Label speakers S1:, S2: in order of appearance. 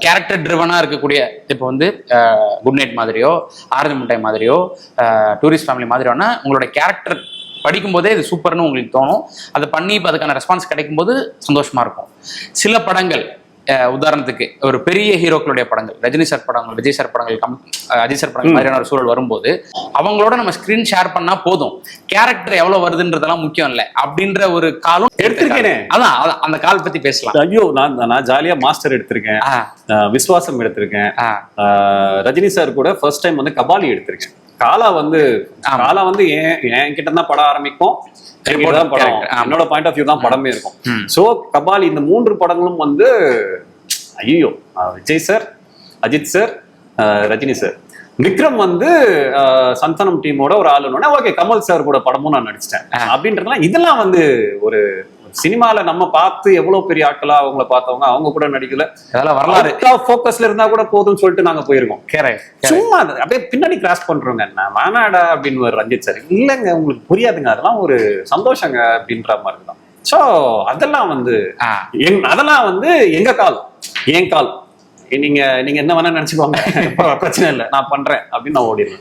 S1: Character ட்ரிவனா இருக்கக்கூடிய இப்போ வந்து குட் நைட் மாதிரியோ ஆரஞ்சு மிட்டாய் மாதிரியோ டூரிஸ்ட் ஃபேமிலி மாதிரியோனா உங்களோட கேரக்டர் படிக்கும்போதே இது சூப்பர்னு உங்களுக்கு தோணும். அதை பண்ணி இப்போ அதுக்கான ரெஸ்பான்ஸ் கிடைக்கும்போது சந்தோஷமா இருக்கும். சில படங்கள் உதாரணத்துக்கு ஒரு பெரிய ஹீரோக்களுடைய படங்கள், ரஜினி சார் படங்கள், விஜய் சார் படங்கள், அஜய் சார் படங்கள் மாதிரியான ஒரு சூழல் வரும்போது அவங்களோட நம்ம ஸ்கிரீன் ஷேர் பண்ணா போதும், கேரக்டர் எவ்வளவு வருதுன்றதெல்லாம் முக்கியம் இல்லை அப்படின்ற ஒரு காலம்
S2: எடுத்திருக்கேனே.
S1: அதான் அந்த கால் பத்தி பேசலாம்.
S2: ஐயோ, நான் ஜாலியா மாஸ்டர் எடுத்திருக்கேன், விஸ்வாசம் எடுத்திருக்கேன், ரஜினி சார் கூட ஃபர்ஸ்ட் டைம் வந்து கபாலி எடுத்திருக்கேன். காலா வந்து என் கிட்ட தான் படம் ஆரம்பிக்கும், என்னோட பாயிண்ட் ஆஃப் வியூ தான் படமே இருக்கும். சோ கபாலி இந்த 3 படங்களும் வந்து ஐயோ, Vijay sir, Ajith sir, Rajini sir. Vikram வந்து சந்தானம் டீமோட ஒரு ஆளுன்னு ஓகே, கமல் சார் கூட படமும் நான் நடிச்சிட்டேன் அப்படின்றதுலாம். இதெல்லாம் வந்து ஒரு சினிமால நம்ம பார்த்து எவ்வளவு பெரிய ஆட்களா அவங்கள பார்த்தவங்க, அவங்க கூட நடிக்கல, அதெல்லாம் வரலாறு போக்கஸ்ல இருந்தா கூட போதும்னு சொல்லிட்டு நாங்க போயிருக்கோம். சும்மா அப்படியே பின்னாடி கிராஸ் பண்றோங்க, நான் வானாடா அப்படின்னு ஒரு ரஞ்சித் சார், இல்லைங்க உங்களுக்கு புரியாதுங்க, அதெல்லாம் ஒரு சந்தோஷங்க அப்படின்ற மாதிரி தான். சோ அதெல்லாம் வந்து எங்க கால், என் கால், நீங்க என்ன வேணா நினைச்சுக்கோங்க, பிரச்சனை இல்லை, நான் பண்றேன் அப்படின்னு நான் ஓடிடுவேன்.